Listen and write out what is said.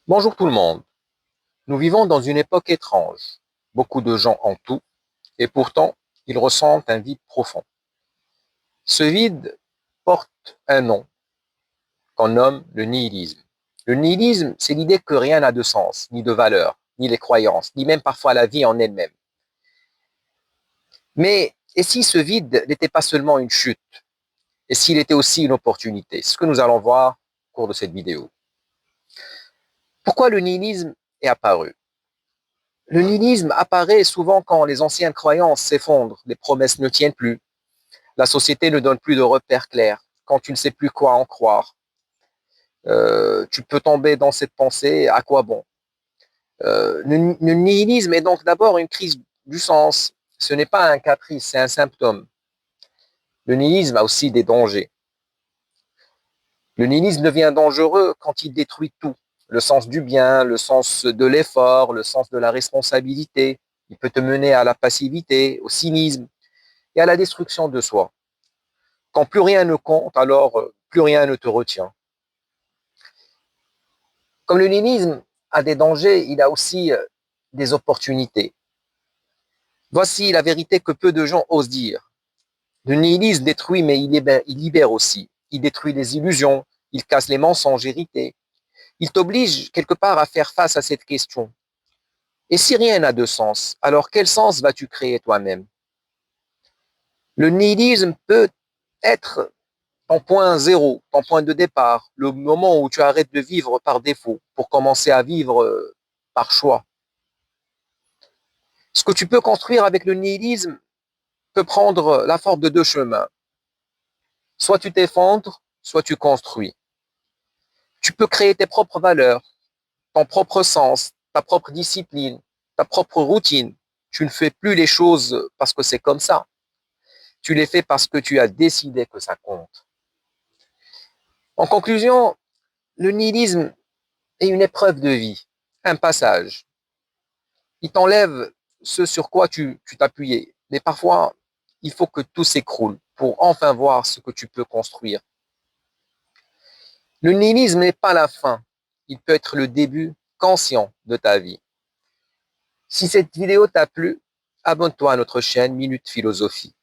Bonjour tout le monde. Nous vivons dans une époque étrange. Beaucoup de gens en tout, et pourtant, ils ressentent un vide profond. Ce vide porte un nom qu'on nomme le nihilisme. Le nihilisme, c'est l'idée que rien n'a de sens, ni de valeur, ni les croyances, ni même parfois la vie en elle-même. Mais, et si ce vide n'était pas seulement une chute, et s'il était aussi une opportunité? C'est ce que nous allons voir au cours de cette vidéo. Pourquoi le nihilisme est apparu? Le nihilisme apparaît souvent quand les anciennes croyances s'effondrent, les promesses ne tiennent plus, la société ne donne plus de repères clairs, quand tu ne sais plus quoi en croire. Tu peux tomber dans cette pensée, à quoi bon? Le nihilisme est donc d'abord une crise du sens. Ce n'est pas un caprice, c'est un symptôme. Le nihilisme a aussi des dangers. Le nihilisme devient dangereux quand il détruit tout. Le sens du bien, le sens de l'effort, le sens de la responsabilité. Il peut te mener à la passivité, au cynisme et à la destruction de soi. Quand plus rien ne compte, alors plus rien ne te retient. Comme le nihilisme a des dangers, il a aussi des opportunités. Voici la vérité que peu de gens osent dire. Le nihilisme détruit, mais il libère aussi. Il détruit les illusions, il casse les mensonges hérités. Il t'oblige quelque part à faire face à cette question. Et si rien n'a de sens, alors quel sens vas-tu créer toi-même? Le nihilisme peut être ton point zéro, ton point de départ, le moment où tu arrêtes de vivre par défaut pour commencer à vivre par choix. Ce que tu peux construire avec le nihilisme peut prendre la forme de deux chemins. Soit tu t'effondres, soit tu construis. Tu peux créer tes propres valeurs, ton propre sens, ta propre discipline, ta propre routine. Tu ne fais plus les choses parce que c'est comme ça. Tu les fais parce que tu as décidé que ça compte. En conclusion, le nihilisme est une épreuve de vie, un passage. Il t'enlève ce sur quoi tu t'appuyais. Mais parfois, il faut que tout s'écroule pour enfin voir ce que tu peux construire. Le nihilisme n'est pas la fin. Il peut être le début conscient de ta vie. Si cette vidéo t'a plu, abonne-toi à notre chaîne Minute Philosophie.